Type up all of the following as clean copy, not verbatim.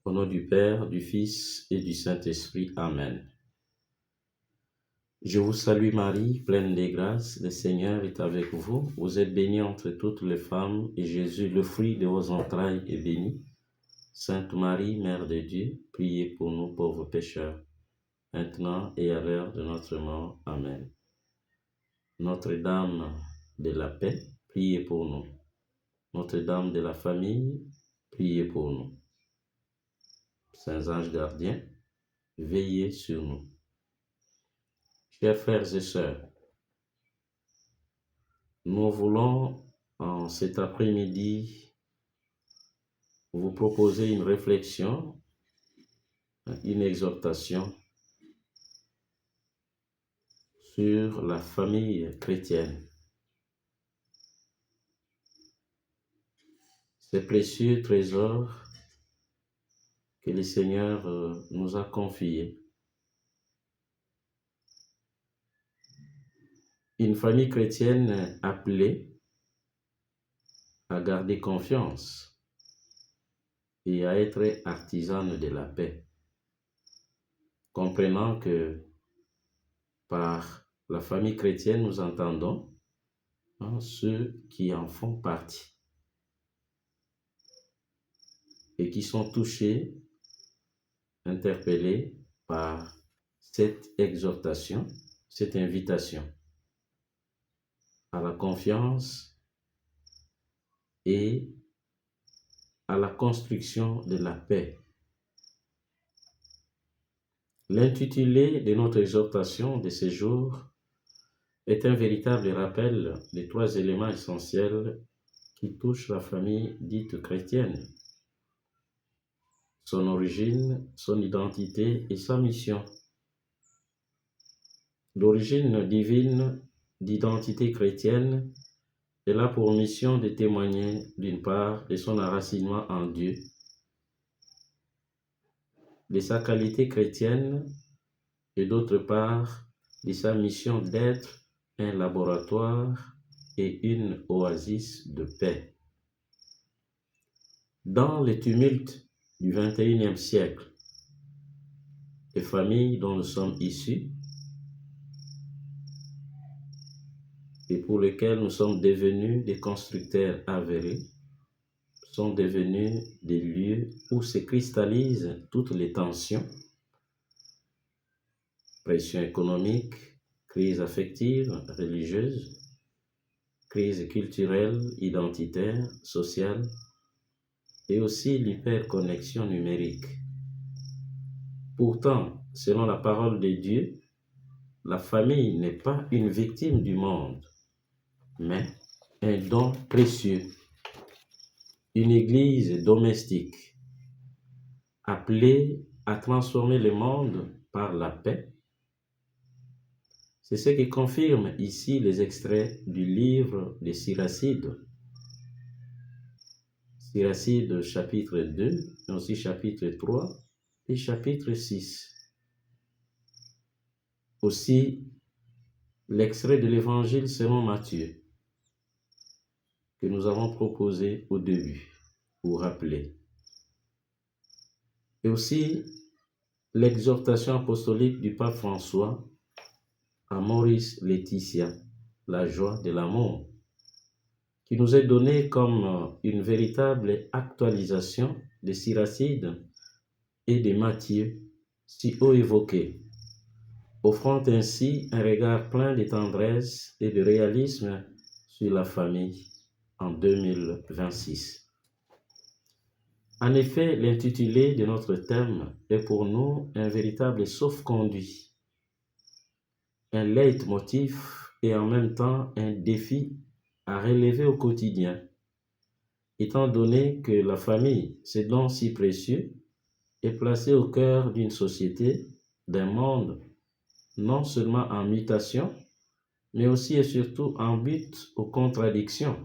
Au nom du Père, du Fils et du Saint-Esprit. Amen. Je vous salue Marie, pleine de grâce, le Seigneur est avec vous. Vous êtes bénie entre toutes les femmes, et Jésus, le fruit de vos entrailles, est béni. Sainte Marie, Mère de Dieu, priez pour nous pauvres pécheurs, maintenant et à l'heure de notre mort. Amen. Notre-Dame de la paix, priez pour nous. Notre-Dame de la famille, priez pour nous. Saints anges gardiens, veillez sur nous. Chers frères et sœurs, nous voulons en cet après-midi vous proposer une réflexion, une exhortation sur la famille chrétienne. Ces précieux trésors que le Seigneur nous a confiés. Une famille chrétienne appelée à garder confiance et à être artisane de la paix, comprenant que par la famille chrétienne, nous entendons ceux qui en font partie et qui sont touchés, interpellés par cette exhortation, cette invitation à la confiance et à la construction de la paix. L'intitulé de notre exhortation de ce jour est un véritable rappel des trois éléments essentiels qui touchent la famille dite chrétienne: son origine, son identité et sa mission. L'origine divine d'identité chrétienne est là pour mission de témoigner d'une part de son enracinement en Dieu, de sa qualité chrétienne et d'autre part de sa mission d'être un laboratoire et une oasis de paix. Dans les tumultes du XXIe siècle, les familles dont nous sommes issus et pour lesquelles nous sommes devenus des constructeurs avérés sont devenus des lieux où se cristallisent toutes les tensions: pression économique, crise affective, religieuse, crise culturelle, identitaire, sociale, et aussi l'hyperconnexion numérique. Pourtant, selon la parole de Dieu, la famille n'est pas une victime du monde, mais un don précieux. Une église domestique appelée à transformer le monde par la paix. C'est ce que confirment ici les extraits du livre de Siracide. Siracide chapitre 2, mais aussi chapitre 3 et chapitre 6. Aussi l'extrait de l'évangile selon Matthieu que nous avons proposé au début pour rappeler. Et aussi l'exhortation apostolique du pape François Amoris Laetitia, la joie de l'amour, qui nous est donnée comme une véritable actualisation de Siracide et de Matthieu, si haut évoqués, offrant ainsi un regard plein de tendresse et de réalisme sur la famille en 2026. En effet, l'intitulé de notre thème est pour nous un véritable sauf-conduit, un leitmotiv et en même temps un défi à relever au quotidien, étant donné que la famille, ce don si précieux, est placé au cœur d'une société, d'un monde non seulement en mutation, mais aussi et surtout en but aux contradictions.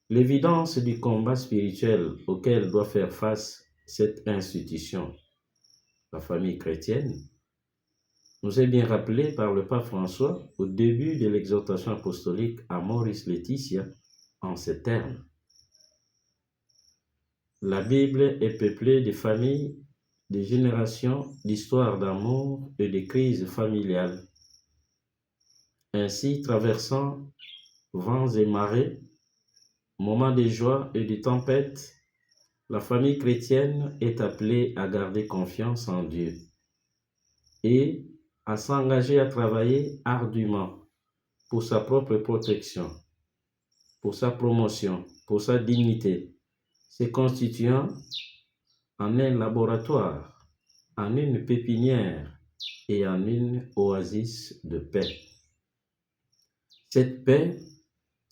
L'évidence du combat spirituel auquel doit faire face cette institution, la famille chrétienne, nous est bien rappelée par le pape François au début de l'exhortation apostolique Amoris Laetitia en ces termes: La Bible est peuplée de familles, de générations, d'histoires d'amour et de crises familiales. Ainsi, traversant vents et marées, moments de joie et de tempête, la famille chrétienne est appelée à garder confiance en Dieu et à s'engager à travailler ardument pour sa propre protection, pour sa promotion, pour sa dignité, se constituant en un laboratoire, en une pépinière et en une oasis de paix. Cette paix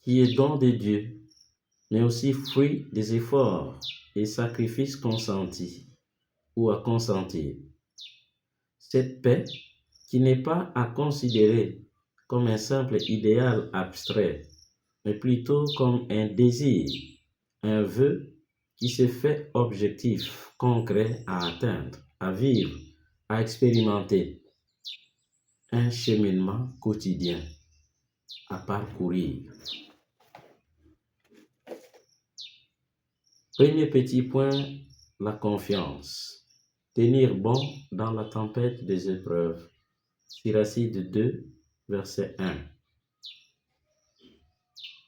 qui est don de Dieu, mais aussi fruit des efforts et sacrifices consentis ou à consentir. Cette paix qui n'est pas à considérer comme un simple idéal abstrait, mais plutôt comme un désir, un vœu qui se fait objectif, concret à atteindre, à vivre, à expérimenter, un cheminement quotidien à parcourir. Premier petit point, la confiance. Tenir bon dans la tempête des épreuves. Siracide 2, verset 1.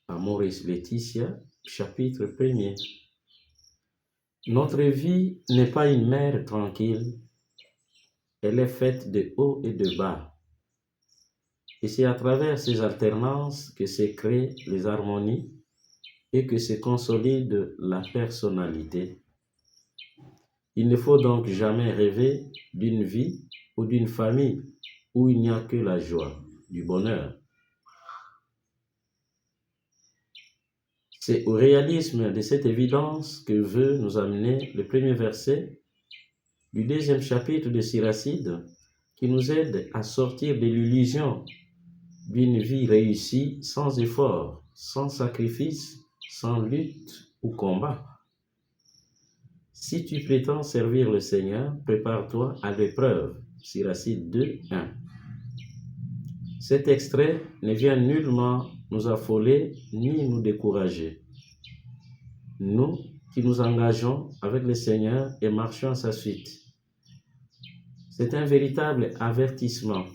Amoris Laetitia, chapitre 1er. Notre vie n'est pas une mer tranquille, elle est faite de hauts et de bas. Et c'est à travers ces alternances que se créent les harmonies et que se consolide la personnalité. Il ne faut donc jamais rêver d'une vie ou d'une famille où il n'y a que la joie, du bonheur. C'est au réalisme de cette évidence que veut nous amener le premier verset du deuxième chapitre de Siracide, qui nous aide à sortir de l'illusion d'une vie réussie sans effort, sans sacrifice, sans lutte ou combat. Si tu prétends servir le Seigneur, prépare-toi à l'épreuve. Siracide 2, 1. Cet extrait ne vient nullement nous affoler ni nous décourager. Nous qui nous engageons avec le Seigneur et marchons à sa suite. C'est un véritable avertissement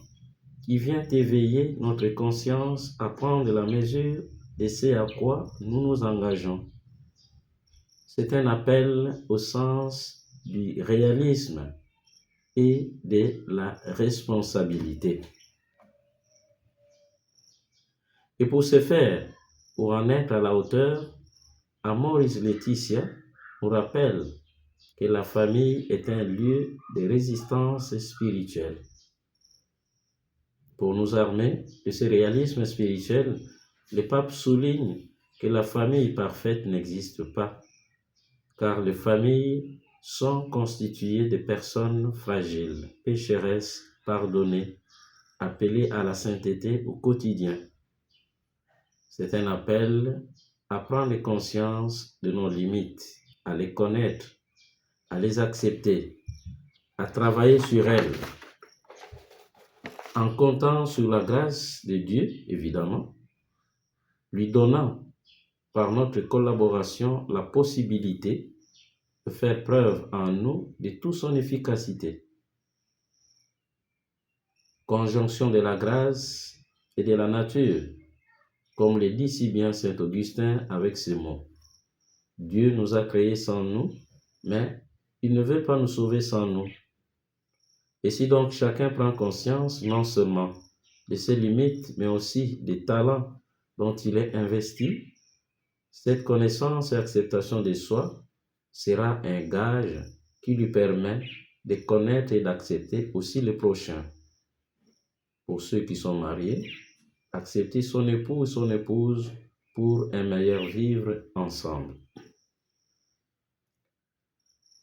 qui vient éveiller notre conscience à prendre la mesure de ce à quoi nous nous engageons. C'est un appel au sens du réalisme et de la responsabilité. Et pour ce faire, pour en être à la hauteur, Amoris Laetitia nous rappelle que la famille est un lieu de résistance spirituelle. Pour nous armer de ce réalisme spirituel, le pape souligne que la famille parfaite n'existe pas, car les familles sont constituées de personnes fragiles, pécheresses, pardonnées, appelées à la sainteté au quotidien. C'est un appel à prendre conscience de nos limites, à les connaître, à les accepter, à travailler sur elles, en comptant sur la grâce de Dieu, évidemment, lui donnant par notre collaboration la possibilité de faire preuve en nous de toute son efficacité. Conjonction de la grâce et de la nature, comme le dit si bien saint Augustin avec ces mots. Dieu nous a créés sans nous, mais il ne veut pas nous sauver sans nous. Et si donc chacun prend conscience non seulement de ses limites, mais aussi des talents dont il est investi, cette connaissance et acceptation de soi sera un gage qui lui permet de connaître et d'accepter aussi le prochain. Pour ceux qui sont mariés, accepter son époux ou son épouse pour un meilleur vivre ensemble.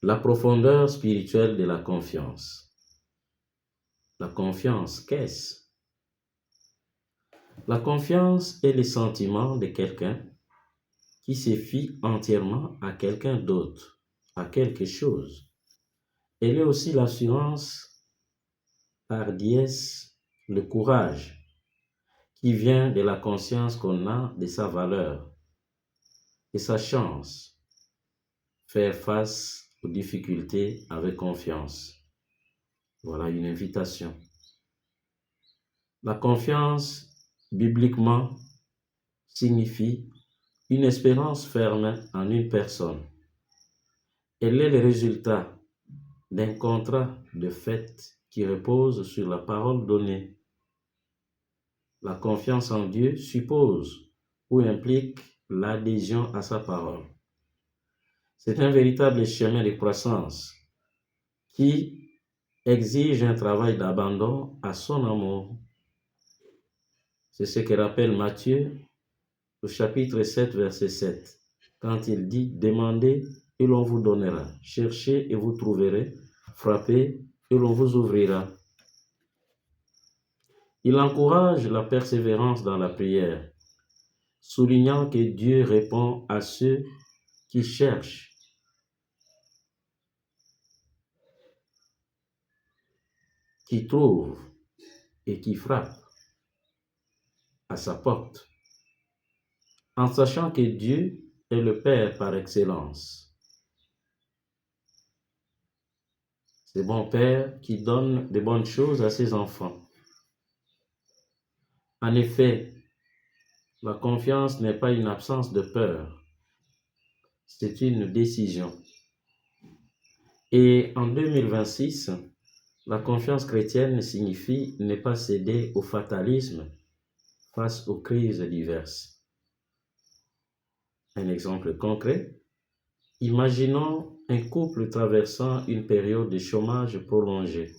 La profondeur spirituelle de la confiance. La confiance, qu'est-ce? La confiance est le sentiment de quelqu'un qui se fie entièrement à quelqu'un d'autre, à quelque chose. Elle est aussi l'assurance, hardiesse, le courage, qui vient de la conscience qu'on a de sa valeur, de sa chance. faire face aux difficultés avec confiance. Voilà une invitation. La confiance, bibliquement, signifie une espérance ferme en une personne. Elle est le résultat d'un contrat de fait qui repose sur la parole donnée. La confiance en Dieu suppose ou implique l'adhésion à sa parole. C'est un véritable chemin de croissance qui exige un travail d'abandon à son amour. C'est ce que rappelle Matthieu au chapitre 7, verset 7, quand il dit « Demandez et l'on vous donnera, cherchez et vous trouverez, frappez et l'on vous ouvrira ». Il encourage la persévérance dans la prière, soulignant que Dieu répond à ceux qui cherchent. Qui trouvent et qui frappent à sa porte, en sachant que Dieu est le Père par excellence. C'est bon Père qui donne de bonnes choses à ses enfants. En effet, la confiance n'est pas une absence de peur, c'est une décision. Et en 2026, la confiance chrétienne signifie ne pas céder au fatalisme face aux crises diverses. Un exemple concret, imaginons un couple traversant une période de chômage prolongé.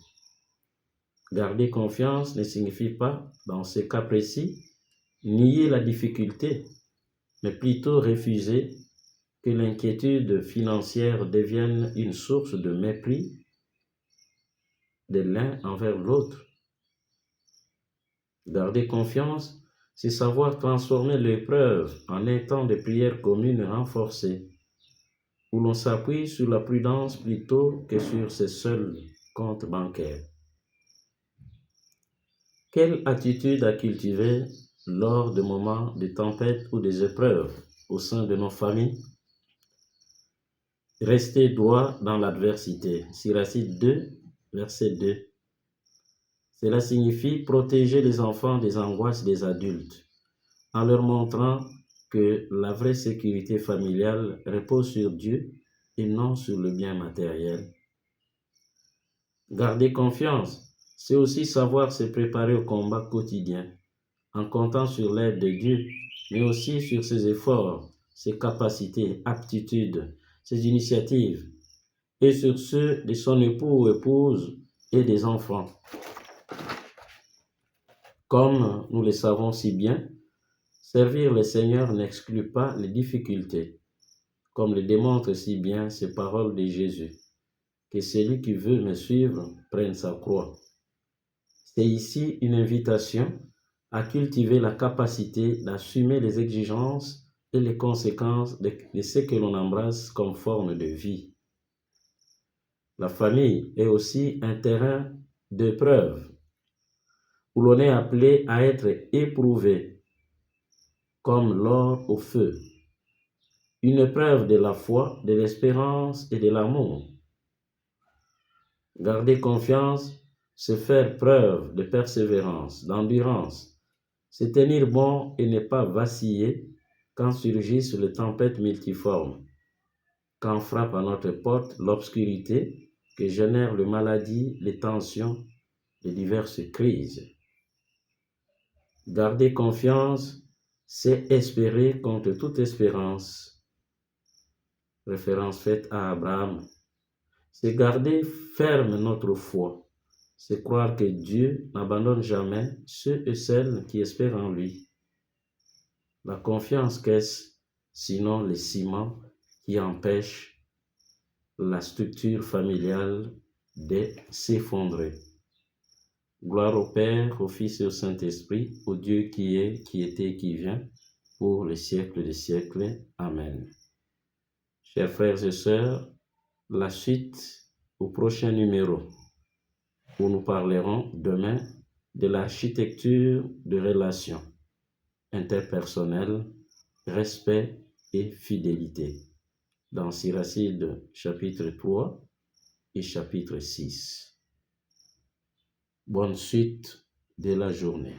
Garder confiance ne signifie pas, dans ce cas précis, nier la difficulté, mais plutôt refuser que l'inquiétude financière devienne une source de mépris de l'un envers l'autre. Garder confiance, c'est savoir transformer l'épreuve en un temps de prière commune renforcée, où l'on s'appuie sur la prudence plutôt que sur ses seuls comptes bancaires. Quelle attitude à cultiver lors de moments de tempête ou des épreuves au sein de nos familles? Rester droit dans l'adversité. Siracide 2, verset 2. Cela signifie protéger les enfants des angoisses des adultes, en leur montrant que la vraie sécurité familiale repose sur Dieu et non sur le bien matériel. Garder confiance, c'est aussi savoir se préparer au combat quotidien, en comptant sur l'aide de Dieu, mais aussi sur ses efforts, ses capacités, aptitudes, ses initiatives, et sur ceux de son époux ou épouse et des enfants. Comme nous le savons si bien, servir le Seigneur n'exclut pas les difficultés, comme le démontrent si bien ces paroles de Jésus, que celui qui veut me suivre prenne sa croix. C'est ici une invitation à cultiver la capacité d'assumer les exigences et les conséquences de ce que l'on embrasse comme forme de vie. La famille est aussi un terrain d'épreuve où l'on est appelé à être éprouvé, comme l'or au feu. Une épreuve de la foi, de l'espérance et de l'amour. Garder confiance, c'est faire preuve de persévérance, d'endurance, se tenir bon et ne pas vaciller quand surgissent les tempêtes multiformes, quand frappe à notre porte l'obscurité que génèrent les maladies, les tensions, les diverses crises. Garder confiance, c'est espérer contre toute espérance. Référence faite à Abraham. C'est garder ferme notre foi. C'est croire que Dieu n'abandonne jamais ceux et celles qui espèrent en lui. La confiance, qu'est-ce sinon le ciment qui empêche la structure familiale de s'effondrer? Gloire au Père, au Fils et au Saint-Esprit, au Dieu qui est, qui était et qui vient, pour les siècles des siècles. Amen. Chers frères et sœurs, la suite au prochain numéro, où nous parlerons demain de l'architecture de relations interpersonnelles, respect et fidélité. dans Siracide chapitre 3 et chapitre 6. Bonne suite de la journée.